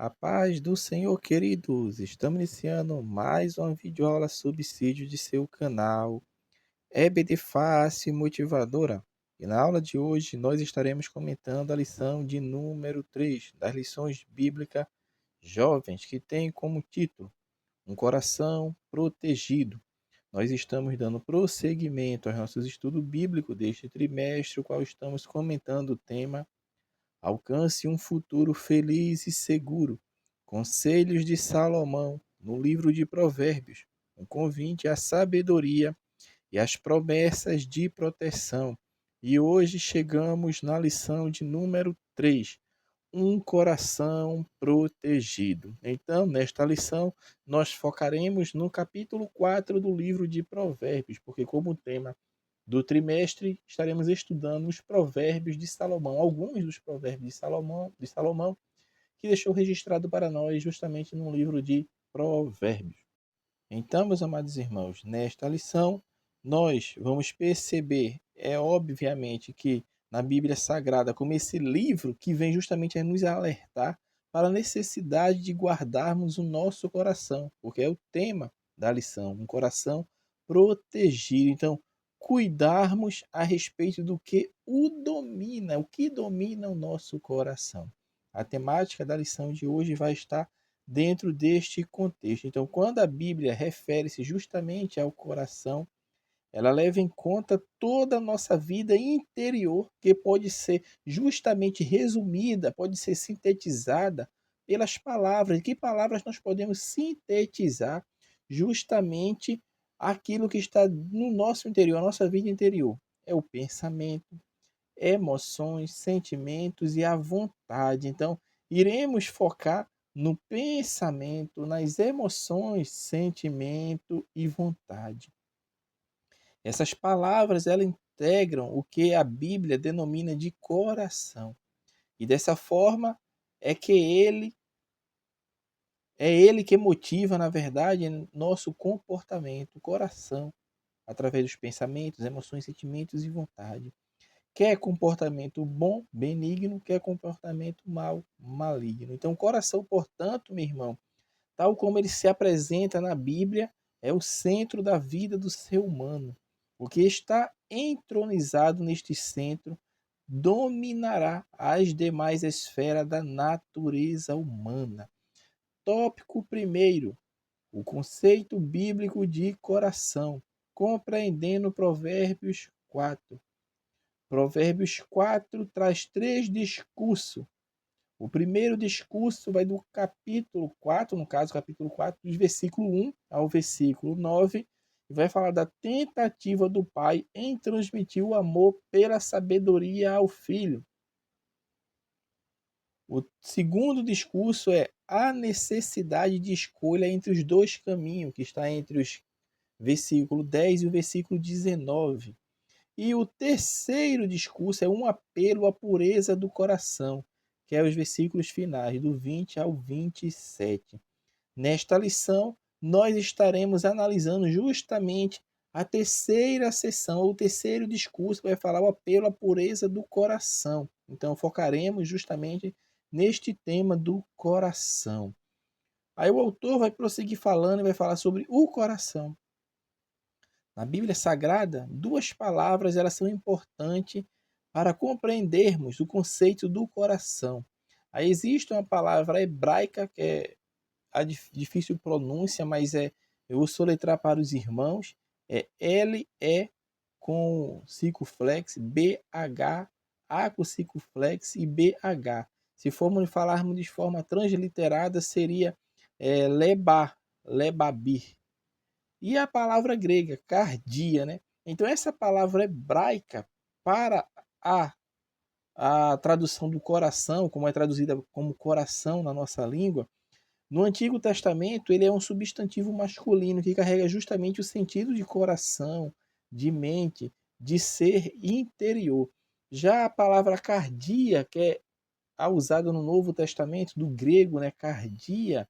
A paz do Senhor, queridos! Estamos iniciando mais uma videoaula sobre subsídio de seu canal EBD Fácil e Motivadora. E na aula de hoje nós estaremos comentando a lição de número 3 das lições bíblicas jovens, que tem como título Um Coração Protegido. Nós estamos dando prosseguimento aos nossos estudos bíblicos deste trimestre, o qual estamos comentando o tema Alcance um futuro feliz e seguro. Conselhos de Salomão, no livro de Provérbios. Um convite à sabedoria e às promessas de proteção. E hoje chegamos na lição de número 3. Um coração protegido. Então, nesta lição, nós focaremos no capítulo 4 do livro de Provérbios, porque como tema do trimestre estaremos estudando os provérbios de Salomão, alguns dos provérbios de Salomão, que deixou registrado para nós justamente no livro de Provérbios. Então, meus amados irmãos, nesta lição nós vamos perceber, obviamente que na Bíblia Sagrada, como esse livro que vem justamente a nos alertar para a necessidade de guardarmos o nosso coração, porque é o tema da lição, um coração protegido. Então, cuidarmos a respeito do que o que domina o nosso coração. A temática da lição de hoje vai estar dentro deste contexto. Então, quando a Bíblia refere-se justamente ao coração, ela leva em conta toda a nossa vida interior, que pode ser justamente resumida, pode ser sintetizada pelas palavras. Que palavras nós podemos sintetizar justamente aquilo que está no nosso interior, a nossa vida interior? É o pensamento, emoções, sentimentos e a vontade. Então, iremos focar no pensamento, nas emoções, sentimento e vontade. Essas palavras, elas integram o que a Bíblia denomina de coração. E dessa forma é que ele que motiva, na verdade, nosso comportamento, o coração, através dos pensamentos, emoções, sentimentos e vontade. Quer comportamento bom, benigno, quer comportamento mal, maligno. Então, o coração, portanto, meu irmão, tal como ele se apresenta na Bíblia, é o centro da vida do ser humano. O que está entronizado neste centro dominará as demais esferas da natureza humana. Tópico primeiro, o conceito bíblico de coração, compreendendo Provérbios 4. Provérbios 4 traz 3 discursos. O primeiro discurso vai do capítulo 4, no caso, capítulo 4, do versículo 1 ao versículo 9, e vai falar da tentativa do pai em transmitir o amor pela sabedoria ao filho. O segundo discurso é a necessidade de escolha entre os dois caminhos, que está entre os versículo 10 e o versículo 19. E o terceiro discurso é um apelo à pureza do coração, que é os versículos finais, do 20 ao 27. Nesta lição, nós estaremos analisando justamente a terceira sessão, ou o terceiro discurso, que vai falar o apelo à pureza do coração. Então, focaremos justamente neste tema do coração. Aí o autor vai prosseguir falando e vai falar sobre o coração. Na Bíblia Sagrada, duas palavras elas são importantes para compreendermos o conceito do coração. Aí existe uma palavra hebraica que é a difícil pronúncia, mas eu vou soletrar para os irmãos, é L-E com circunflexo, B-H, A com circunflexo e B-H. Se formos falarmos de forma transliterada, seria lebabir. E a palavra grega, cardia, né? Então, essa palavra hebraica para a, a tradução do coração, como é traduzida como coração na nossa língua, no Antigo Testamento ele é um substantivo masculino que carrega justamente o sentido de coração, de mente, de ser interior. Já a palavra cardia, que é a usada no Novo Testamento, do grego, né, cardia,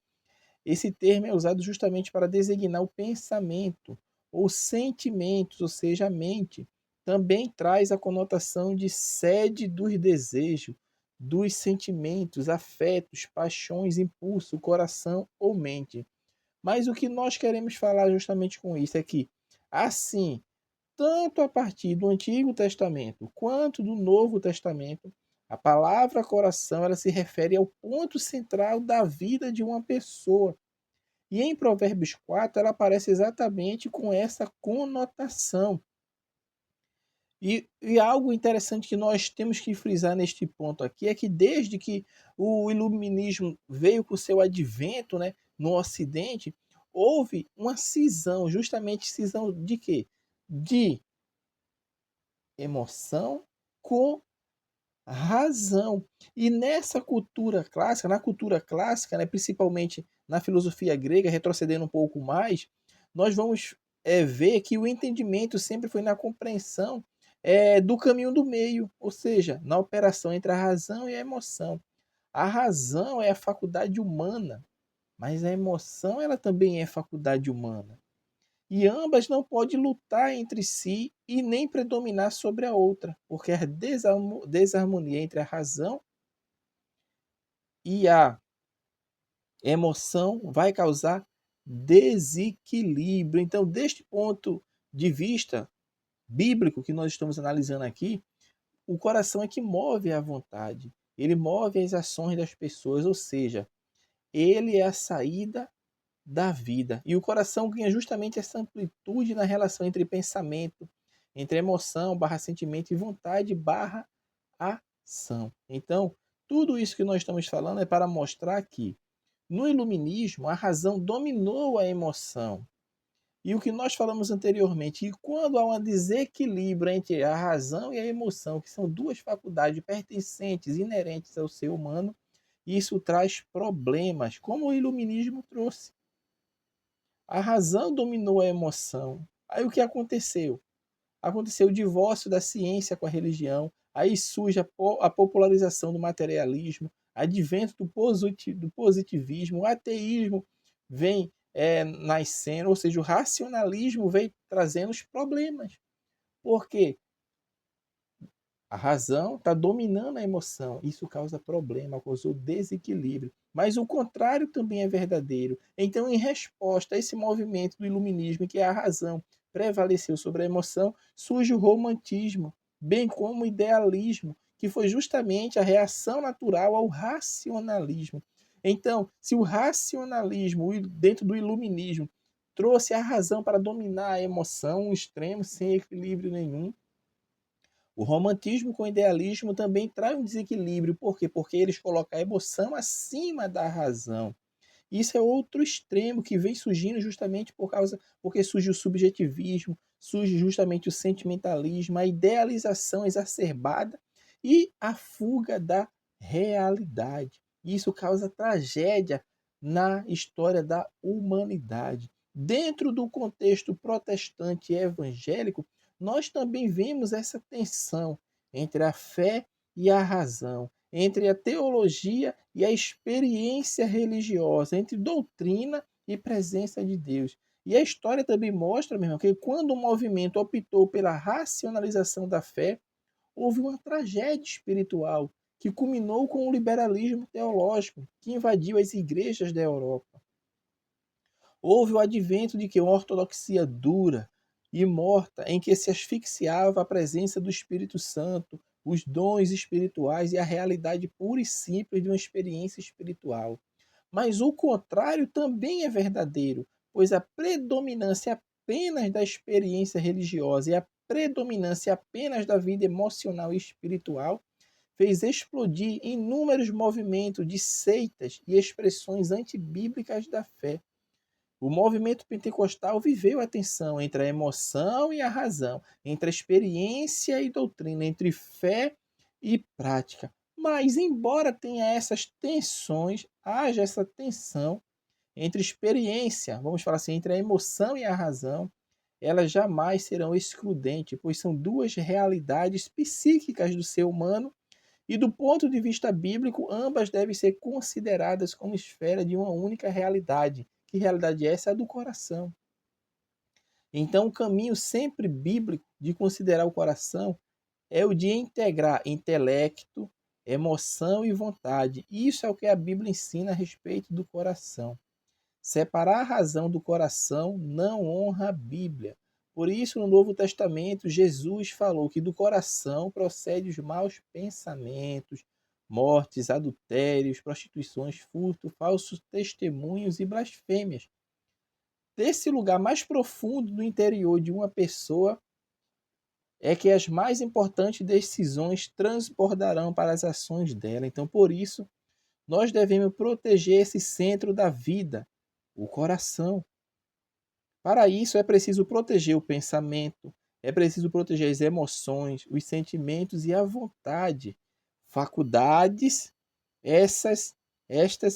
esse termo é usado justamente para designar o pensamento ou sentimentos, ou seja, a mente. Também traz a conotação de sede dos desejos, dos sentimentos, afetos, paixões, impulso, coração ou mente. Mas o que nós queremos falar justamente com isso é que, assim, tanto a partir do Antigo Testamento quanto do Novo Testamento, a palavra coração ela se refere ao ponto central da vida de uma pessoa. E em Provérbios 4 ela aparece exatamente com essa conotação. E algo interessante que nós temos que frisar neste ponto aqui é que desde que o iluminismo veio com seu advento, né, no Ocidente, houve uma cisão, justamente cisão de quê? De emoção com razão. E nessa cultura clássica, na cultura clássica, né, principalmente na filosofia grega, retrocedendo um pouco mais, nós vamos ver que o entendimento sempre foi na compreensão do caminho do meio, ou seja, na operação entre a razão e a emoção. A razão é a faculdade humana, mas a emoção ela também é faculdade humana. E ambas não podem lutar entre si e nem predominar sobre a outra, porque a desarmonia entre a razão e a emoção vai causar desequilíbrio. Então, deste ponto de vista bíblico que nós estamos analisando aqui, o coração é que move a vontade, ele move as ações das pessoas, ou seja, ele é a saída da vida. E o coração ganha justamente essa amplitude na relação entre pensamento, entre emoção, barra sentimento e vontade, barra ação. Então, tudo isso que nós estamos falando é para mostrar que no iluminismo a razão dominou a emoção. E o que nós falamos anteriormente, e quando há um desequilíbrio entre a razão e a emoção, que são duas faculdades pertencentes, inerentes ao ser humano, isso traz problemas, como o iluminismo trouxe. A razão dominou a emoção. Aí o que aconteceu? Aconteceu o divórcio da ciência com a religião, aí surge a popularização do materialismo, advento do positivismo, o ateísmo vem nascendo, ou seja, o racionalismo vem trazendo os problemas. Por quê? A razão está dominando a emoção. Isso causa problema, causou desequilíbrio. Mas o contrário também é verdadeiro. Então, em resposta a esse movimento do iluminismo, que é a razão prevaleceu sobre a emoção, surge o romantismo, bem como o idealismo, que foi justamente a reação natural ao racionalismo. Então, se o racionalismo, dentro do iluminismo, trouxe a razão para dominar a emoção, um extremo sem equilíbrio nenhum, o romantismo com o idealismo também traz um desequilíbrio. Por quê? Porque eles colocam a emoção acima da razão. Isso é outro extremo que vem surgindo justamente porque surge o subjetivismo, surge justamente o sentimentalismo, a idealização exacerbada e a fuga da realidade. Isso causa tragédia na história da humanidade. Dentro do contexto protestante e evangélico, nós também vemos essa tensão entre a fé e a razão, entre a teologia e a experiência religiosa, entre doutrina e presença de Deus. E a história também mostra, meu irmão, que quando o movimento optou pela racionalização da fé, houve uma tragédia espiritual que culminou com o liberalismo teológico que invadiu as igrejas da Europa. Houve o advento de que uma ortodoxia dura e morta, em que se asfixiava a presença do Espírito Santo, os dons espirituais e a realidade pura e simples de uma experiência espiritual. Mas o contrário também é verdadeiro, pois a predominância apenas da experiência religiosa e a predominância apenas da vida emocional e espiritual fez explodir inúmeros movimentos de seitas e expressões antibíblicas da fé. O movimento pentecostal viveu a tensão entre a emoção e a razão, entre a experiência e doutrina, entre fé e prática. Mas, embora tenha essas tensões, haja essa tensão entre experiência, vamos falar assim, entre a emoção e a razão, elas jamais serão excludentes, pois são duas realidades psíquicas do ser humano e, do ponto de vista bíblico, ambas devem ser consideradas como esfera de uma única realidade. Que realidade é essa? A do coração. Então, o caminho sempre bíblico de considerar o coração é o de integrar intelecto, emoção e vontade. Isso é o que a Bíblia ensina a respeito do coração. Separar a razão do coração não honra a Bíblia. Por isso, no Novo Testamento, Jesus falou que do coração procedem os maus pensamentos, mortes, adultérios, prostituições, furto, falsos testemunhos e blasfêmias. Desse lugar mais profundo do interior de uma pessoa é que as mais importantes decisões transbordarão para as ações dela. Então, por isso, nós devemos proteger esse centro da vida, o coração. Para isso, é preciso proteger o pensamento, é preciso proteger as emoções, os sentimentos e a vontade. Faculdades, estas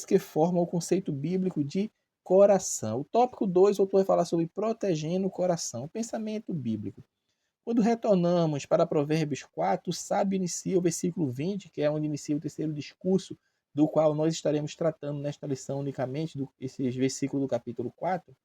que formam o conceito bíblico de coração. O tópico 2, o autor vai falar sobre protegendo o coração, o pensamento bíblico. Quando retornamos para Provérbios 4, o sábio inicia o versículo 20, que é onde inicia o terceiro discurso, do qual nós estaremos tratando nesta lição unicamente, esses versículos do capítulo 4.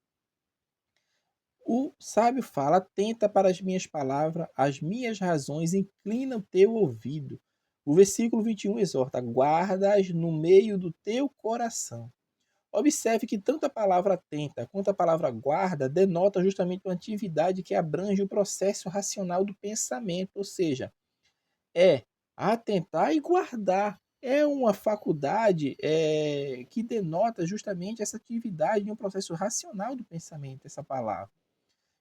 O sábio fala: atenta para as minhas palavras, as minhas razões, inclina o teu ouvido. O versículo 21 exorta: guarda-as no meio do teu coração. Observe que tanto a palavra atenta quanto a palavra guarda denota justamente uma atividade que abrange o processo racional do pensamento, ou seja, é atentar e guardar. É uma faculdade que denota justamente essa atividade de um processo racional do pensamento, essa palavra.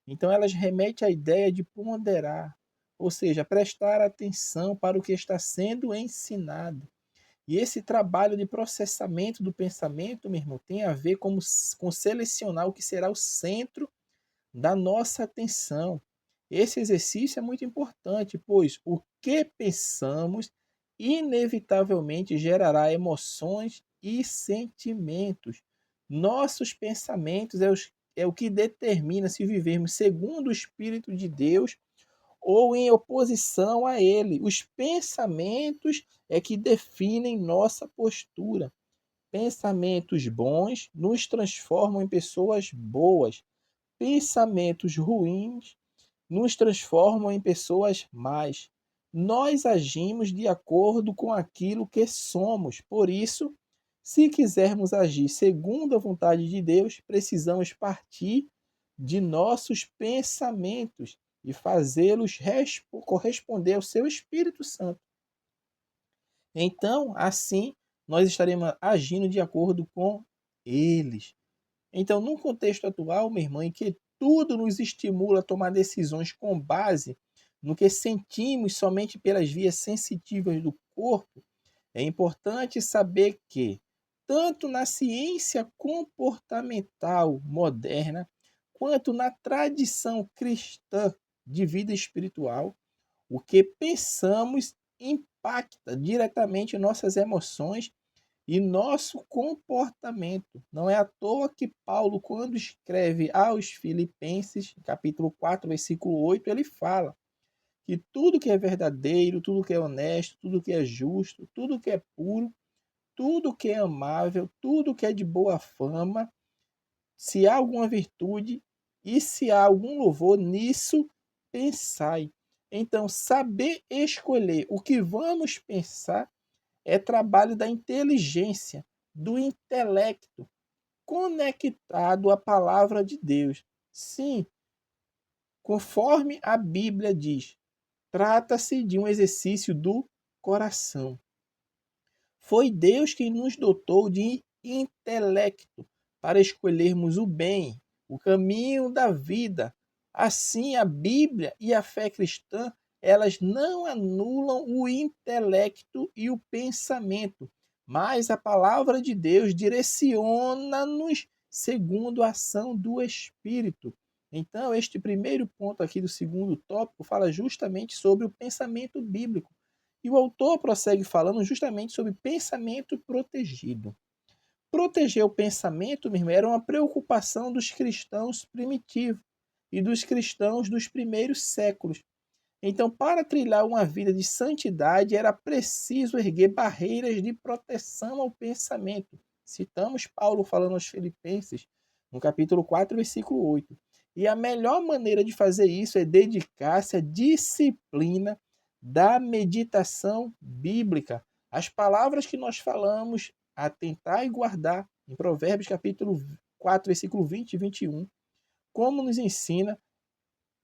Então, elas remetem à ideia de ponderar, ou seja, prestar atenção para o que está sendo ensinado. E esse trabalho de processamento do pensamento, meu irmão, tem a ver com selecionar o que será o centro da nossa atenção. Esse exercício é muito importante, pois o que pensamos inevitavelmente gerará emoções e sentimentos. Nossos pensamentos é o que determina se vivermos segundo o Espírito de Deus ou em oposição a ele. Os pensamentos é que definem nossa postura. Pensamentos bons nos transformam em pessoas boas. Pensamentos ruins nos transformam em pessoas más. Nós agimos de acordo com aquilo que somos. Por isso, se quisermos agir segundo a vontade de Deus, precisamos partir de nossos pensamentos e fazê-los corresponder ao seu Espírito Santo. Então, assim, nós estaremos agindo de acordo com eles. Então, num contexto atual, minha irmã, em que tudo nos estimula a tomar decisões com base no que sentimos somente pelas vias sensitivas do corpo, é importante saber que, tanto na ciência comportamental moderna, quanto na tradição cristã de vida espiritual, o que pensamos impacta diretamente nossas emoções e nosso comportamento. Não é à toa que Paulo, quando escreve aos Filipenses, capítulo 4, versículo 8, ele fala que tudo que é verdadeiro, tudo que é honesto, tudo que é justo, tudo que é puro, tudo que é amável, tudo que é de boa fama, se há alguma virtude e se há algum louvor, nisso pensai. Então, saber escolher o que vamos pensar é trabalho da inteligência, do intelecto, conectado à palavra de Deus. Sim, conforme a Bíblia diz, trata-se de um exercício do coração. Foi Deus quem nos dotou de intelecto para escolhermos o bem, o caminho da vida. Assim, a Bíblia e a fé cristã, elas não anulam o intelecto e o pensamento, mas a palavra de Deus direciona-nos segundo a ação do Espírito. Então, este primeiro ponto aqui do segundo tópico fala justamente sobre o pensamento bíblico. E o autor prossegue falando justamente sobre pensamento protegido. Proteger o pensamento, meu irmão, era uma preocupação dos cristãos primitivos e dos cristãos dos primeiros séculos. Então, para trilhar uma vida de santidade, era preciso erguer barreiras de proteção ao pensamento. Citamos Paulo falando aos Filipenses, no capítulo 4, versículo 8. E a melhor maneira de fazer isso é dedicar-se à disciplina da meditação bíblica. As palavras que nós falamos, atentar e guardar, em Provérbios capítulo 4, versículo 20 e 21, como nos ensina,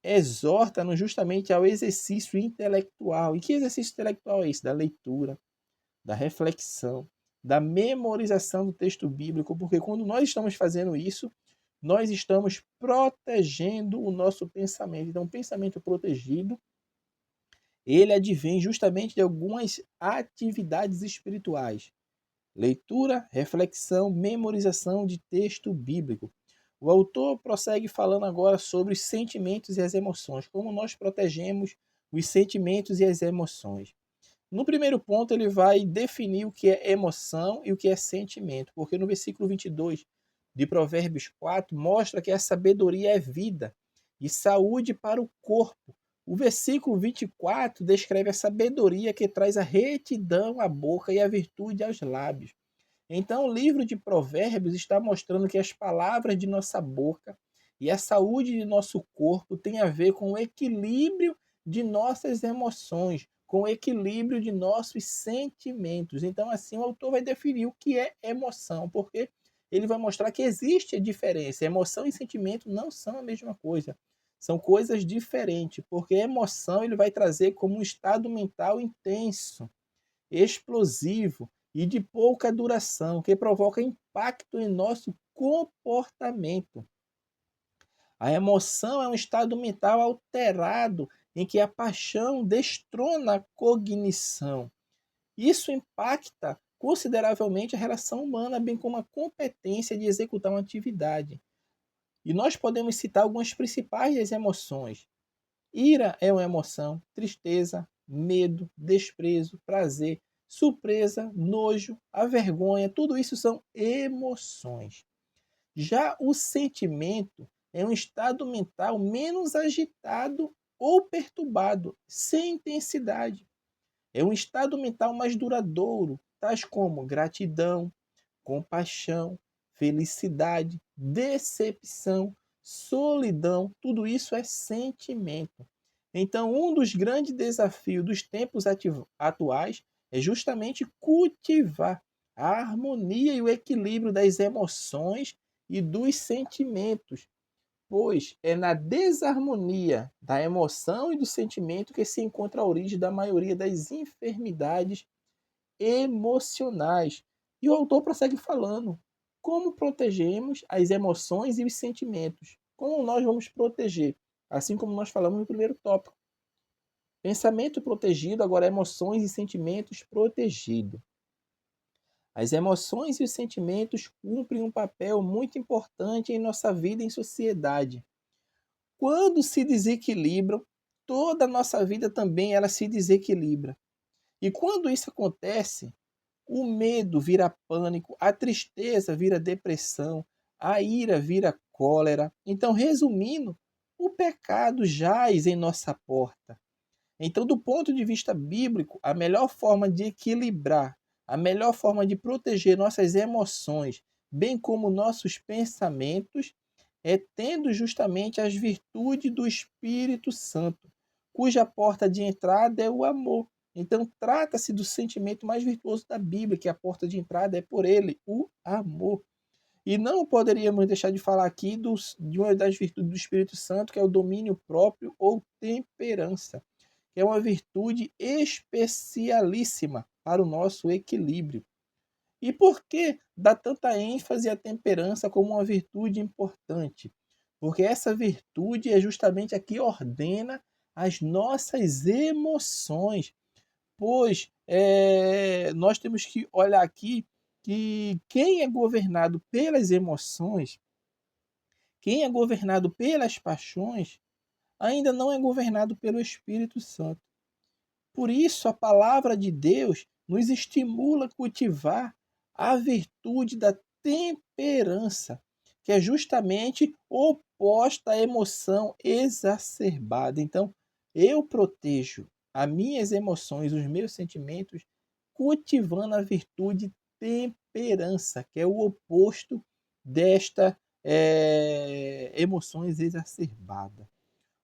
exorta-nos justamente ao exercício intelectual. E que exercício intelectual é esse? Da leitura, da reflexão, da memorização do texto bíblico, porque quando nós estamos fazendo isso, nós estamos protegendo o nosso pensamento. Então, o pensamento protegido, ele advém justamente de algumas atividades espirituais. Leitura, reflexão, memorização de texto bíblico. O autor prossegue falando agora sobre os sentimentos e as emoções, como nós protegemos os sentimentos e as emoções. No primeiro ponto, ele vai definir o que é emoção e o que é sentimento, porque no versículo 22 de Provérbios 4 mostra que a sabedoria é vida e saúde para o corpo. O versículo 24 descreve a sabedoria que traz a retidão à boca e a virtude aos lábios. Então, o livro de Provérbios está mostrando que as palavras de nossa boca e a saúde de nosso corpo têm a ver com o equilíbrio de nossas emoções, com o equilíbrio de nossos sentimentos. Então, assim, o autor vai definir o que é emoção, porque ele vai mostrar que existe a diferença. Emoção e sentimento não são a mesma coisa. São coisas diferentes, porque emoção ele vai trazer como um estado mental intenso, explosivo e de pouca duração, que provoca impacto em nosso comportamento. A emoção é um estado mental alterado em que a paixão destrona a cognição. Isso impacta consideravelmente a relação humana, bem como a competência de executar uma atividade. E nós podemos citar algumas principais das emoções. Ira é uma emoção, tristeza, medo, desprezo, prazer, surpresa, nojo, a vergonha, tudo isso são emoções. Já o sentimento é um estado mental menos agitado ou perturbado, sem intensidade. É um estado mental mais duradouro, tais como gratidão, compaixão, felicidade, decepção, solidão, tudo isso é sentimento. Então, um dos grandes desafios dos tempos atuais é justamente cultivar a harmonia e o equilíbrio das emoções e dos sentimentos, pois é na desarmonia da emoção e do sentimento que se encontra a origem da maioria das enfermidades emocionais. E o autor prossegue falando como protegemos as emoções e os sentimentos. Como nós vamos proteger? Assim como nós falamos no primeiro tópico. Pensamento protegido, agora emoções e sentimentos protegidos. As emoções e os sentimentos cumprem um papel muito importante em nossa vida em sociedade. Quando se desequilibram, toda a nossa vida também ela se desequilibra. E quando isso acontece, o medo vira pânico, a tristeza vira depressão, a ira vira cólera. Então, resumindo, o pecado jaz em nossa porta. Então, do ponto de vista bíblico, a melhor forma de equilibrar, a melhor forma de proteger nossas emoções, bem como nossos pensamentos, é tendo justamente as virtudes do Espírito Santo, cuja porta de entrada é o amor. Então, trata-se do sentimento mais virtuoso da Bíblia, que a porta de entrada é por ele, o amor. E não poderíamos deixar de falar aqui de uma das virtudes do Espírito Santo, que é o domínio próprio ou temperança, que é uma virtude especialíssima para o nosso equilíbrio. E por que dá tanta ênfase à temperança como uma virtude importante? Porque essa virtude é justamente a que ordena as nossas emoções. Pois nós temos que olhar aqui que quem é governado pelas emoções, quem é governado pelas paixões, ainda não é governado pelo Espírito Santo. Por isso, a palavra de Deus nos estimula a cultivar a virtude da temperança, que é justamente oposta à emoção exacerbada. Então, eu protejo as minhas emoções, os meus sentimentos, cultivando a virtude temperança, que é o oposto desta emoções exacerbada.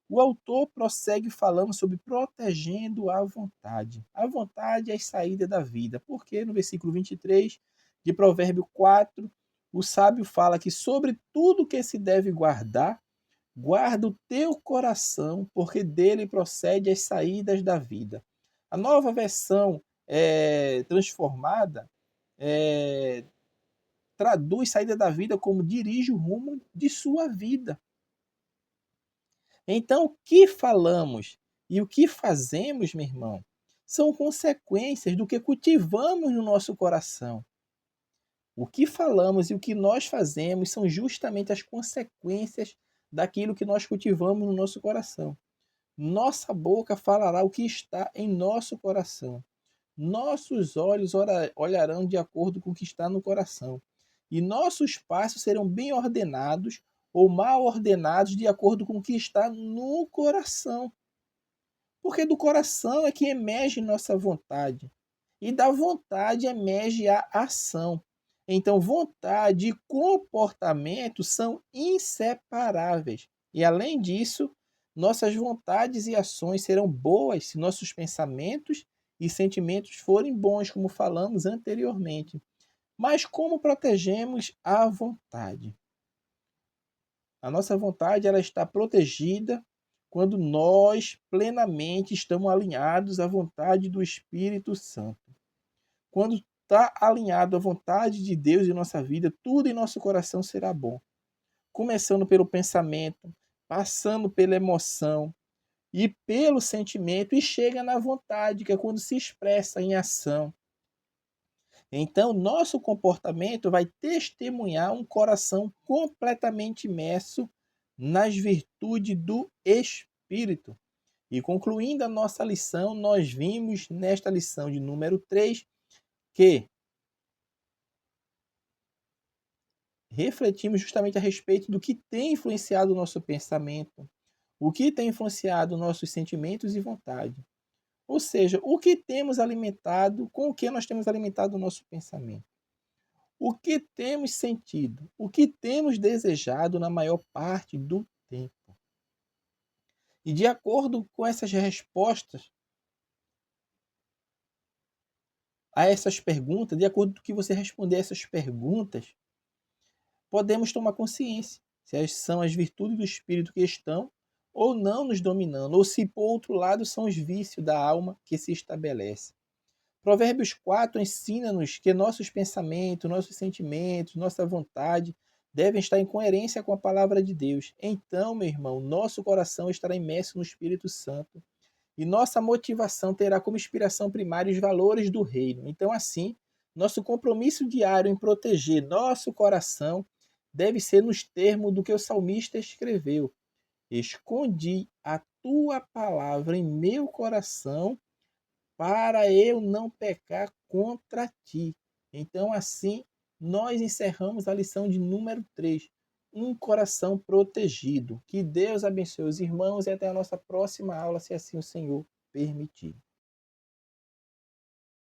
O autor prossegue falando sobre protegendo a vontade. A vontade é a saída da vida, porque no versículo 23 de Provérbio 4, o sábio fala que sobre tudo que se deve guardar, guarda o teu coração, porque dele procede as saídas da vida. A nova versão transformada traduz saída da vida como dirige o rumo de sua vida. Então, o que falamos e o que fazemos, meu irmão, são consequências do que cultivamos no nosso coração. O que falamos e o que nós fazemos são justamente as consequências daquilo que nós cultivamos no nosso coração. Nossa boca falará o que está em nosso coração. Nossos olhos olharão de acordo com o que está no coração. E nossos passos serão bem ordenados ou mal ordenados de acordo com o que está no coração. Porque do coração é que emerge nossa vontade. E da vontade emerge a ação. Então, vontade e comportamento são inseparáveis. E além disso, nossas vontades e ações serão boas se nossos pensamentos e sentimentos forem bons, como falamos anteriormente. Mas como protegemos a vontade? A nossa vontade ela está protegida quando nós plenamente estamos alinhados à vontade do Espírito Santo. Quando está alinhado à vontade de Deus em nossa vida, tudo em nosso coração será bom. Começando pelo pensamento, passando pela emoção e pelo sentimento e chega na vontade, que é quando se expressa em ação. Então, nosso comportamento vai testemunhar um coração completamente imerso nas virtudes do Espírito. E concluindo a nossa lição, nós vimos nesta lição de número 3 que refletimos justamente a respeito do que tem influenciado o nosso pensamento, o que tem influenciado nossos sentimentos e vontade. Ou seja, o que temos alimentado, com o que nós temos alimentado o nosso pensamento. O que temos sentido, o que temos desejado na maior parte do tempo. E de acordo com essas respostas a essas perguntas, de acordo com o que você responder a essas perguntas, podemos tomar consciência se são as virtudes do Espírito que estão ou não nos dominando, ou se, por outro lado, são os vícios da alma que se estabelecem. Provérbios 4 ensina-nos que nossos pensamentos, nossos sentimentos, nossa vontade devem estar em coerência com a palavra de Deus. Então, meu irmão, nosso coração estará imerso no Espírito Santo e nossa motivação terá como inspiração primária os valores do reino. Então, assim, nosso compromisso diário em proteger nosso coração deve ser nos termos do que o salmista escreveu. Escondi a tua palavra em meu coração para eu não pecar contra ti. Então, assim, nós encerramos a lição de número 3. Um coração protegido. Que Deus abençoe os irmãos e até a nossa próxima aula, se assim o Senhor permitir.